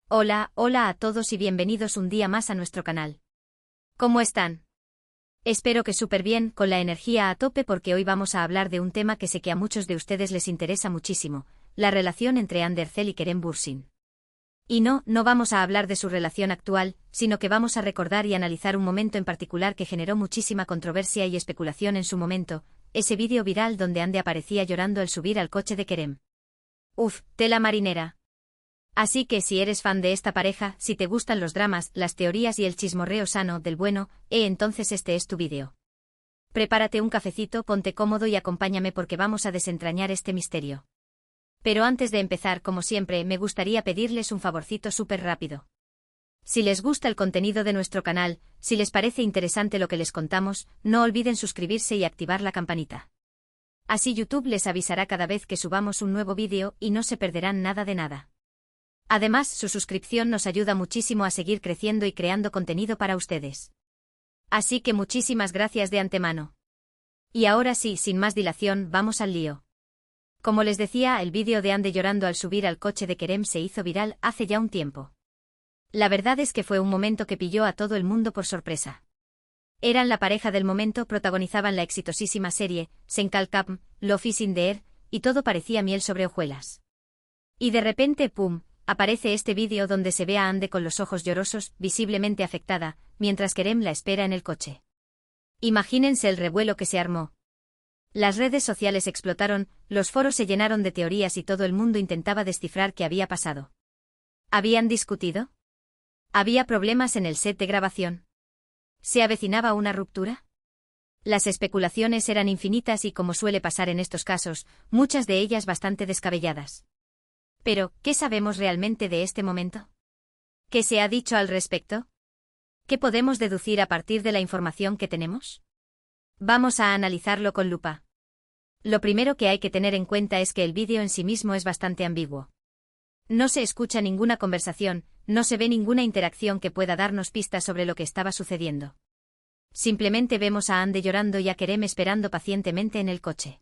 Hola, hola a todos y bienvenidos un día más a nuestro canal. ¿Cómo están? Espero que súper bien, con la energía a tope porque hoy vamos a hablar de un tema que sé que a muchos de ustedes les interesa muchísimo, la relación entre Ander Cell y Kerem Bürsin. Y no vamos a hablar de su relación actual, sino que vamos a recordar y analizar un momento en particular que generó muchísima controversia y especulación en su momento, ese vídeo viral donde Ande aparecía llorando al subir al coche de Kerem. Uf, tela marinera. Así que si eres fan de esta pareja, si te gustan los dramas, las teorías y el chismorreo sano del bueno, entonces este es tu vídeo. Prepárate un cafecito, ponte cómodo y acompáñame porque vamos a desentrañar este misterio. Pero antes de empezar, como siempre, me gustaría pedirles un favorcito súper rápido. Si les gusta el contenido de nuestro canal, si les parece interesante lo que les contamos, no olviden suscribirse y activar la campanita. Así YouTube les avisará cada vez que subamos un nuevo vídeo y no se perderán nada de nada. Además, su suscripción nos ayuda muchísimo a seguir creciendo y creando contenido para ustedes. Así que muchísimas gracias de antemano. Y ahora sí, sin más dilación, vamos al lío. Como les decía, el vídeo de Ande llorando al subir al coche de Kerem se hizo viral hace ya un tiempo. La verdad es que fue un momento que pilló a todo el mundo por sorpresa. Eran la pareja del momento, protagonizaban la exitosísima serie Senkalkam, Love is in the Air, y todo parecía miel sobre hojuelas. Y de repente, ¡pum!, aparece este vídeo donde se ve a Ande con los ojos llorosos, visiblemente afectada, mientras Kerem la espera en el coche. Imagínense el revuelo que se armó. Las redes sociales explotaron, los foros se llenaron de teorías y todo el mundo intentaba descifrar qué había pasado. ¿Habían discutido? ¿Había problemas en el set de grabación? ¿Se avecinaba una ruptura? Las especulaciones eran infinitas y, como suele pasar en estos casos, muchas de ellas bastante descabelladas. Pero, ¿qué sabemos realmente de este momento? ¿Qué se ha dicho al respecto? ¿Qué podemos deducir a partir de la información que tenemos? Vamos a analizarlo con lupa. Lo primero que hay que tener en cuenta es que el vídeo en sí mismo es bastante ambiguo. No se escucha ninguna conversación, no se ve ninguna interacción que pueda darnos pistas sobre lo que estaba sucediendo. Simplemente vemos a Ande llorando y a Kerem esperando pacientemente en el coche.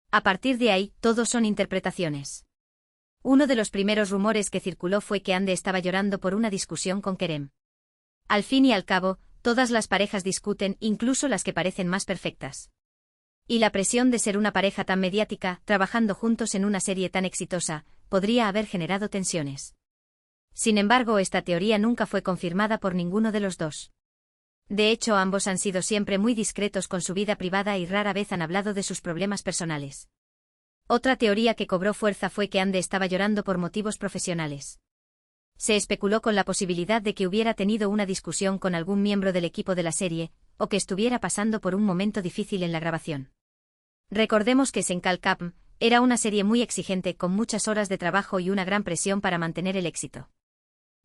A partir de ahí, todo son interpretaciones. Uno de los primeros rumores que circuló fue que Ande estaba llorando por una discusión con Kerem. Al fin y al cabo, todas las parejas discuten, incluso las que parecen más perfectas. Y la presión de ser una pareja tan mediática, trabajando juntos en una serie tan exitosa, podría haber generado tensiones. Sin embargo, esta teoría nunca fue confirmada por ninguno de los dos. De hecho, ambos han sido siempre muy discretos con su vida privada y rara vez han hablado de sus problemas personales. Otra teoría que cobró fuerza fue que Ande estaba llorando por motivos profesionales. Se especuló con la posibilidad de que hubiera tenido una discusión con algún miembro del equipo de la serie, o que estuviera pasando por un momento difícil en la grabación. Recordemos que Senkalkam era una serie muy exigente con muchas horas de trabajo y una gran presión para mantener el éxito.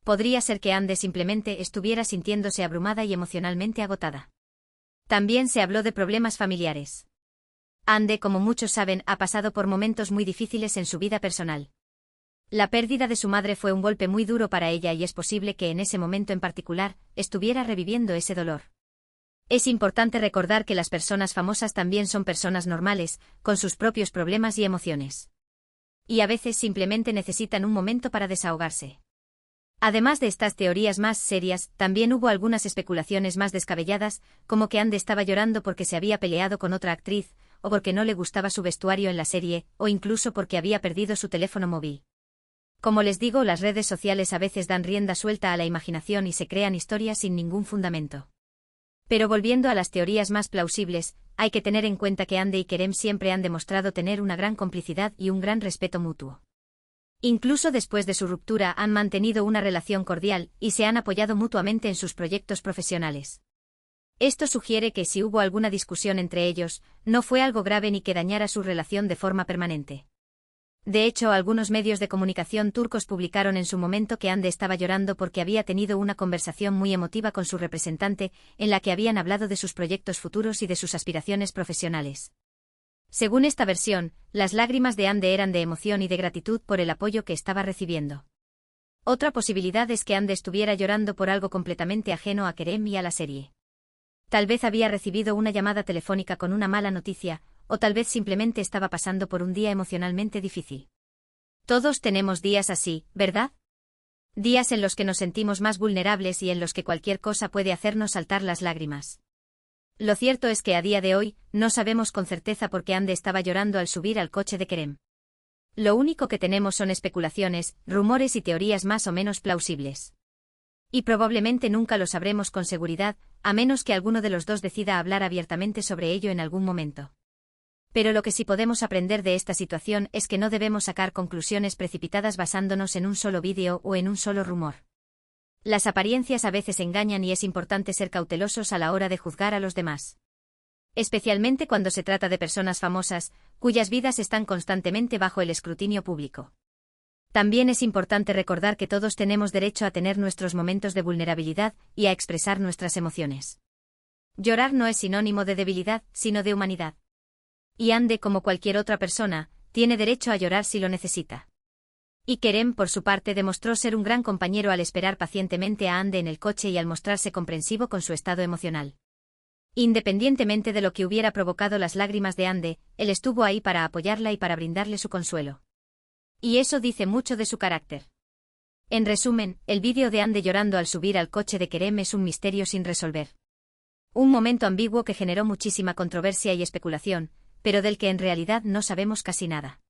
Podría ser que Ande simplemente estuviera sintiéndose abrumada y emocionalmente agotada. También se habló de problemas familiares. Ande, como muchos saben, ha pasado por momentos muy difíciles en su vida personal. La pérdida de su madre fue un golpe muy duro para ella y es posible que en ese momento en particular, estuviera reviviendo ese dolor. Es importante recordar que las personas famosas también son personas normales, con sus propios problemas y emociones. Y a veces simplemente necesitan un momento para desahogarse. Además de estas teorías más serias, también hubo algunas especulaciones más descabelladas, como que Ande estaba llorando porque se había peleado con otra actriz, o porque no le gustaba su vestuario en la serie, o incluso porque había perdido su teléfono móvil. Como les digo, las redes sociales a veces dan rienda suelta a la imaginación y se crean historias sin ningún fundamento. Pero volviendo a las teorías más plausibles, hay que tener en cuenta que Ande y Kerem siempre han demostrado tener una gran complicidad y un gran respeto mutuo. Incluso después de su ruptura han mantenido una relación cordial y se han apoyado mutuamente en sus proyectos profesionales. Esto sugiere que si hubo alguna discusión entre ellos, no fue algo grave ni que dañara su relación de forma permanente. De hecho, algunos medios de comunicación turcos publicaron en su momento que Ande estaba llorando porque había tenido una conversación muy emotiva con su representante, en la que habían hablado de sus proyectos futuros y de sus aspiraciones profesionales. Según esta versión, las lágrimas de Ande eran de emoción y de gratitud por el apoyo que estaba recibiendo. Otra posibilidad es que Ande estuviera llorando por algo completamente ajeno a Kerem y a la serie. Tal vez había recibido una llamada telefónica con una mala noticia, o tal vez simplemente estaba pasando por un día emocionalmente difícil. Todos tenemos días así, ¿verdad? Días en los que nos sentimos más vulnerables y en los que cualquier cosa puede hacernos saltar las lágrimas. Lo cierto es que a día de hoy, no sabemos con certeza por qué Ande estaba llorando al subir al coche de Kerem. Lo único que tenemos son especulaciones, rumores y teorías más o menos plausibles. Y probablemente nunca lo sabremos con seguridad, a menos que alguno de los dos decida hablar abiertamente sobre ello en algún momento. Pero lo que sí podemos aprender de esta situación es que no debemos sacar conclusiones precipitadas basándonos en un solo vídeo o en un solo rumor. Las apariencias a veces engañan y es importante ser cautelosos a la hora de juzgar a los demás. Especialmente cuando se trata de personas famosas, cuyas vidas están constantemente bajo el escrutinio público. También es importante recordar que todos tenemos derecho a tener nuestros momentos de vulnerabilidad y a expresar nuestras emociones. Llorar no es sinónimo de debilidad, sino de humanidad. Y Ande, como cualquier otra persona, tiene derecho a llorar si lo necesita. Y Kerem, por su parte, demostró ser un gran compañero al esperar pacientemente a Ande en el coche y al mostrarse comprensivo con su estado emocional. Independientemente de lo que hubiera provocado las lágrimas de Ande, él estuvo ahí para apoyarla y para brindarle su consuelo. Y eso dice mucho de su carácter. En resumen, el vídeo de Ande llorando al subir al coche de Kerem es un misterio sin resolver. Un momento ambiguo que generó muchísima controversia y especulación, pero del que en realidad no sabemos casi nada.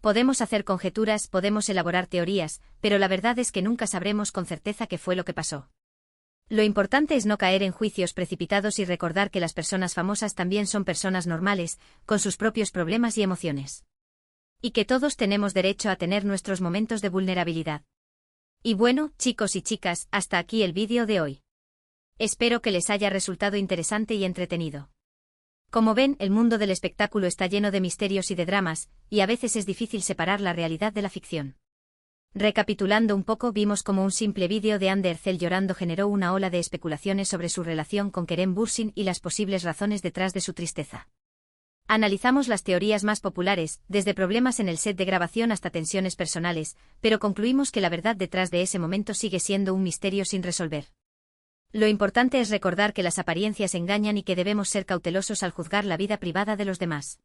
Podemos hacer conjeturas, podemos elaborar teorías, pero la verdad es que nunca sabremos con certeza qué fue lo que pasó. Lo importante es no caer en juicios precipitados y recordar que las personas famosas también son personas normales, con sus propios problemas y emociones. Y que todos tenemos derecho a tener nuestros momentos de vulnerabilidad. Y bueno, chicos y chicas, hasta aquí el vídeo de hoy. Espero que les haya resultado interesante y entretenido. Como ven, el mundo del espectáculo está lleno de misterios y de dramas, y a veces es difícil separar la realidad de la ficción. Recapitulando un poco, vimos como un simple vídeo de Hande Erçel llorando generó una ola de especulaciones sobre su relación con Kerem Bürsin y las posibles razones detrás de su tristeza. Analizamos las teorías más populares, desde problemas en el set de grabación hasta tensiones personales, pero concluimos que la verdad detrás de ese momento sigue siendo un misterio sin resolver. Lo importante es recordar que las apariencias engañan y que debemos ser cautelosos al juzgar la vida privada de los demás.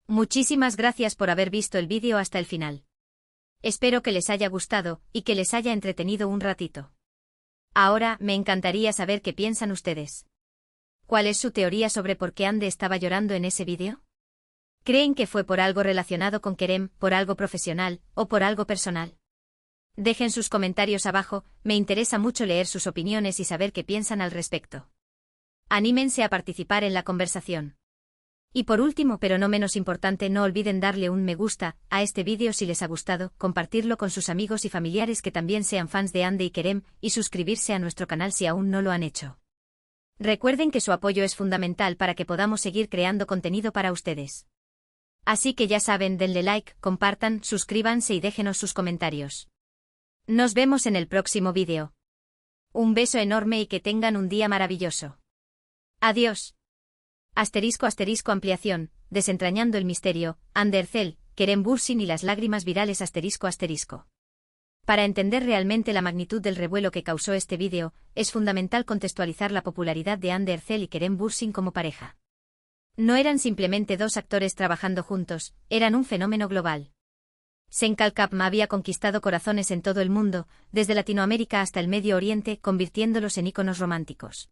Muchísimas gracias por haber visto el vídeo hasta el final. Espero que les haya gustado y que les haya entretenido un ratito. Ahora, me encantaría saber qué piensan ustedes. ¿Cuál es su teoría sobre por qué Hande estaba llorando en ese vídeo? ¿Creen que fue por algo relacionado con Kerem, por algo profesional, o por algo personal? Dejen sus comentarios abajo, me interesa mucho leer sus opiniones y saber qué piensan al respecto. Anímense a participar en la conversación. Y por último, pero no menos importante, no olviden darle un me gusta a este vídeo si les ha gustado, compartirlo con sus amigos y familiares que también sean fans de Hande y Kerem, y suscribirse a nuestro canal si aún no lo han hecho. Recuerden que su apoyo es fundamental para que podamos seguir creando contenido para ustedes. Así que ya saben, denle like, compartan, suscríbanse y déjenos sus comentarios. Nos vemos en el próximo vídeo. Un beso enorme y que tengan un día maravilloso. Adiós. Ampliación, desentrañando el misterio, Hande Erçel, Kerem Bürsin y las lágrimas virales ***. Para entender realmente la magnitud del revuelo que causó este vídeo, es fundamental contextualizar la popularidad de Hande Erçel y Kerem Bürsin como pareja. No eran simplemente dos actores trabajando juntos, eran un fenómeno global. Senkalkapma había conquistado corazones en todo el mundo, desde Latinoamérica hasta el Medio Oriente, convirtiéndolos en íconos románticos.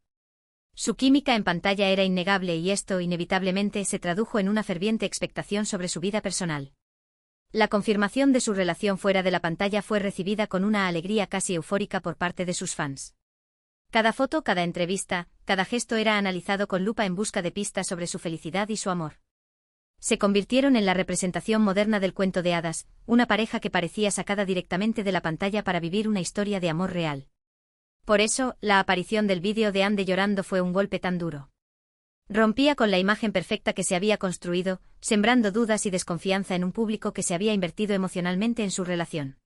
Su química en pantalla era innegable y esto, inevitablemente, se tradujo en una ferviente expectación sobre su vida personal. La confirmación de su relación fuera de la pantalla fue recibida con una alegría casi eufórica por parte de sus fans. Cada foto, cada entrevista, cada gesto era analizado con lupa en busca de pistas sobre su felicidad y su amor. Se convirtieron en la representación moderna del cuento de hadas, una pareja que parecía sacada directamente de la pantalla para vivir una historia de amor real. Por eso, la aparición del vídeo de Hande llorando fue un golpe tan duro. Rompía con la imagen perfecta que se había construido, sembrando dudas y desconfianza en un público que se había invertido emocionalmente en su relación.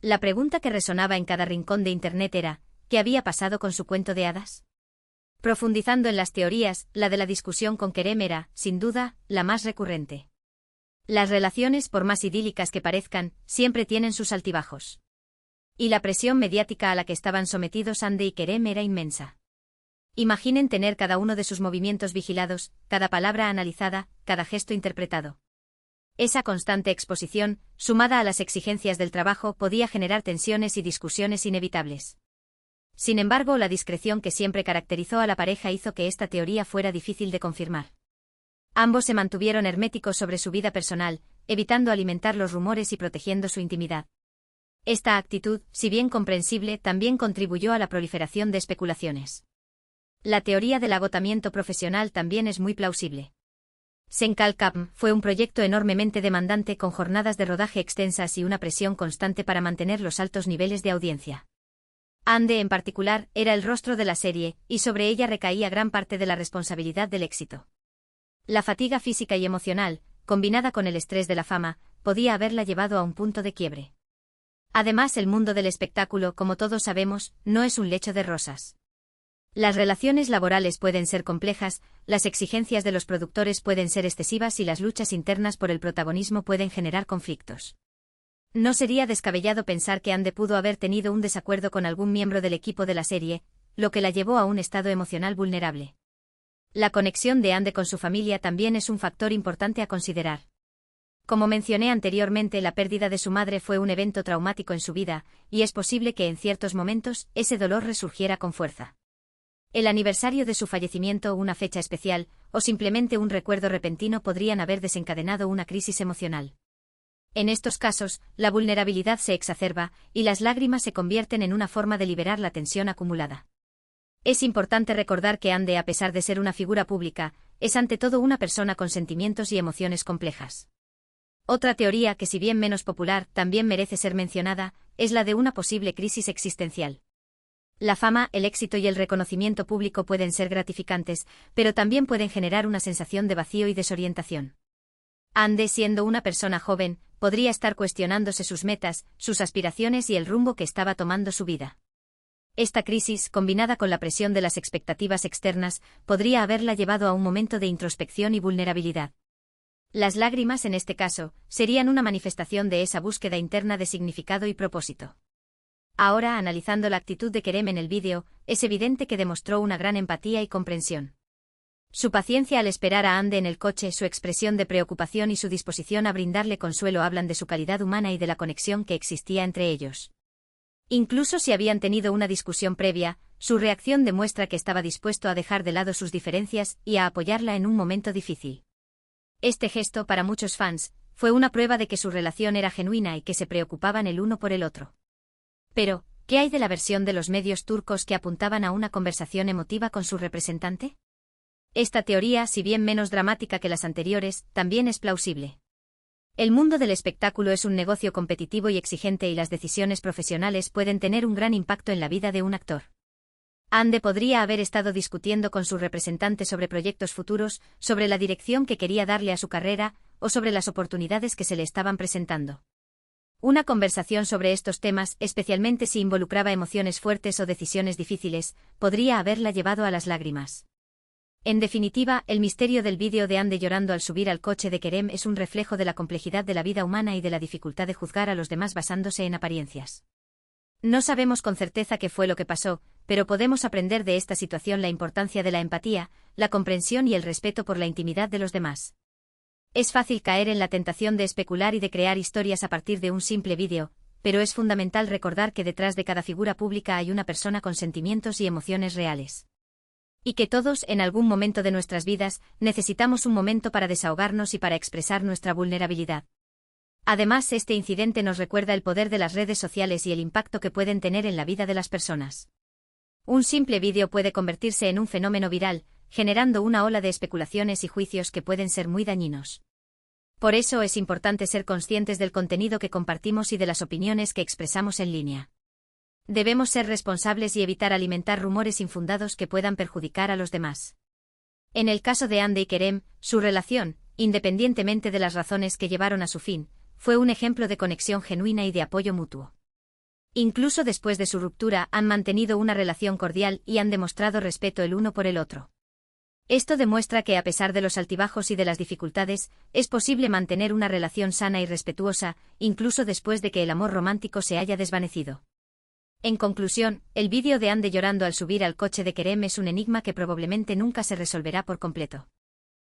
La pregunta que resonaba en cada rincón de Internet era, ¿qué había pasado con su cuento de hadas? Profundizando en las teorías, la de la discusión con Kerem era, sin duda, la más recurrente. Las relaciones, por más idílicas que parezcan, siempre tienen sus altibajos. Y la presión mediática a la que estaban sometidos Hande y Kerem era inmensa. Imaginen tener cada uno de sus movimientos vigilados, cada palabra analizada, cada gesto interpretado. Esa constante exposición, sumada a las exigencias del trabajo, podía generar tensiones y discusiones inevitables. Sin embargo, la discreción que siempre caracterizó a la pareja hizo que esta teoría fuera difícil de confirmar. Ambos se mantuvieron herméticos sobre su vida personal, evitando alimentar los rumores y protegiendo su intimidad. Esta actitud, si bien comprensible, también contribuyó a la proliferación de especulaciones. La teoría del agotamiento profesional también es muy plausible. Senkalkam fue un proyecto enormemente demandante con jornadas de rodaje extensas y una presión constante para mantener los altos niveles de audiencia. Ande, en particular, era el rostro de la serie, y sobre ella recaía gran parte de la responsabilidad del éxito. La fatiga física y emocional, combinada con el estrés de la fama, podía haberla llevado a un punto de quiebre. Además, el mundo del espectáculo, como todos sabemos, no es un lecho de rosas. Las relaciones laborales pueden ser complejas, las exigencias de los productores pueden ser excesivas y las luchas internas por el protagonismo pueden generar conflictos. No sería descabellado pensar que Ande pudo haber tenido un desacuerdo con algún miembro del equipo de la serie, lo que la llevó a un estado emocional vulnerable. La conexión de Ande con su familia también es un factor importante a considerar. Como mencioné anteriormente, la pérdida de su madre fue un evento traumático en su vida, y es posible que en ciertos momentos ese dolor resurgiera con fuerza. El aniversario de su fallecimiento, una fecha especial, o simplemente un recuerdo repentino podrían haber desencadenado una crisis emocional. En estos casos, la vulnerabilidad se exacerba, y las lágrimas se convierten en una forma de liberar la tensión acumulada. Es importante recordar que Ande, a pesar de ser una figura pública, es ante todo una persona con sentimientos y emociones complejas. Otra teoría que, si bien menos popular, también merece ser mencionada, es la de una posible crisis existencial. La fama, el éxito y el reconocimiento público pueden ser gratificantes, pero también pueden generar una sensación de vacío y desorientación. Ande, siendo una persona joven, podría estar cuestionándose sus metas, sus aspiraciones y el rumbo que estaba tomando su vida. Esta crisis, combinada con la presión de las expectativas externas, podría haberla llevado a un momento de introspección y vulnerabilidad. Las lágrimas, en este caso, serían una manifestación de esa búsqueda interna de significado y propósito. Ahora, analizando la actitud de Kerem en el vídeo, es evidente que demostró una gran empatía y comprensión. Su paciencia al esperar a Ande en el coche, su expresión de preocupación y su disposición a brindarle consuelo hablan de su calidad humana y de la conexión que existía entre ellos. Incluso si habían tenido una discusión previa, su reacción demuestra que estaba dispuesto a dejar de lado sus diferencias y a apoyarla en un momento difícil. Este gesto, para muchos fans, fue una prueba de que su relación era genuina y que se preocupaban el uno por el otro. Pero, ¿qué hay de la versión de los medios turcos que apuntaban a una conversación emotiva con su representante? Esta teoría, si bien menos dramática que las anteriores, también es plausible. El mundo del espectáculo es un negocio competitivo y exigente y las decisiones profesionales pueden tener un gran impacto en la vida de un actor. Ande podría haber estado discutiendo con su representante sobre proyectos futuros, sobre la dirección que quería darle a su carrera, o sobre las oportunidades que se le estaban presentando. Una conversación sobre estos temas, especialmente si involucraba emociones fuertes o decisiones difíciles, podría haberla llevado a las lágrimas. En definitiva, el misterio del vídeo de Ande llorando al subir al coche de Kerem es un reflejo de la complejidad de la vida humana y de la dificultad de juzgar a los demás basándose en apariencias. No sabemos con certeza qué fue lo que pasó, pero podemos aprender de esta situación la importancia de la empatía, la comprensión y el respeto por la intimidad de los demás. Es fácil caer en la tentación de especular y de crear historias a partir de un simple vídeo, pero es fundamental recordar que detrás de cada figura pública hay una persona con sentimientos y emociones reales. Y que todos, en algún momento de nuestras vidas, necesitamos un momento para desahogarnos y para expresar nuestra vulnerabilidad. Además, este incidente nos recuerda el poder de las redes sociales y el impacto que pueden tener en la vida de las personas. Un simple vídeo puede convertirse en un fenómeno viral, generando una ola de especulaciones y juicios que pueden ser muy dañinos. Por eso es importante ser conscientes del contenido que compartimos y de las opiniones que expresamos en línea. Debemos ser responsables y evitar alimentar rumores infundados que puedan perjudicar a los demás. En el caso de Ande y Kerem, su relación, independientemente de las razones que llevaron a su fin, fue un ejemplo de conexión genuina y de apoyo mutuo. Incluso después de su ruptura han mantenido una relación cordial y han demostrado respeto el uno por el otro. Esto demuestra que a pesar de los altibajos y de las dificultades, es posible mantener una relación sana y respetuosa, incluso después de que el amor romántico se haya desvanecido. En conclusión, el vídeo de Ande llorando al subir al coche de Kerem es un enigma que probablemente nunca se resolverá por completo.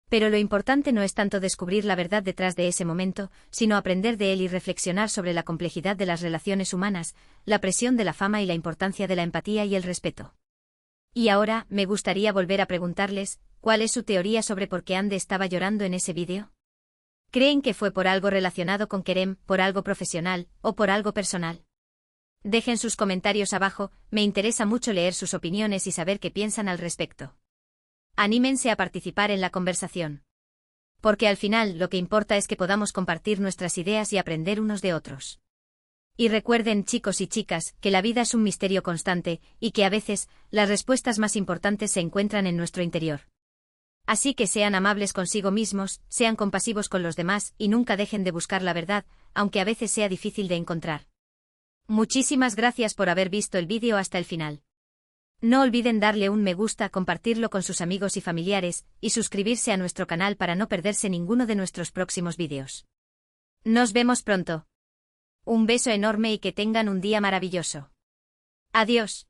Pero lo importante no es tanto descubrir la verdad detrás de ese momento, sino aprender de él y reflexionar sobre la complejidad de las relaciones humanas, la presión de la fama y la importancia de la empatía y el respeto. Y ahora, me gustaría volver a preguntarles, ¿cuál es su teoría sobre por qué Ande estaba llorando en ese vídeo? ¿Creen que fue por algo relacionado con Kerem, por algo profesional, o por algo personal? Dejen sus comentarios abajo, me interesa mucho leer sus opiniones y saber qué piensan al respecto. Anímense a participar en la conversación. Porque al final lo que importa es que podamos compartir nuestras ideas y aprender unos de otros. Y recuerden, chicos y chicas, que la vida es un misterio constante, y que a veces, las respuestas más importantes se encuentran en nuestro interior. Así que sean amables consigo mismos, sean compasivos con los demás, y nunca dejen de buscar la verdad, aunque a veces sea difícil de encontrar. Muchísimas gracias por haber visto el vídeo hasta el final. No olviden darle un me gusta, compartirlo con sus amigos y familiares, y suscribirse a nuestro canal para no perderse ninguno de nuestros próximos vídeos. Nos vemos pronto. Un beso enorme y que tengan un día maravilloso. Adiós.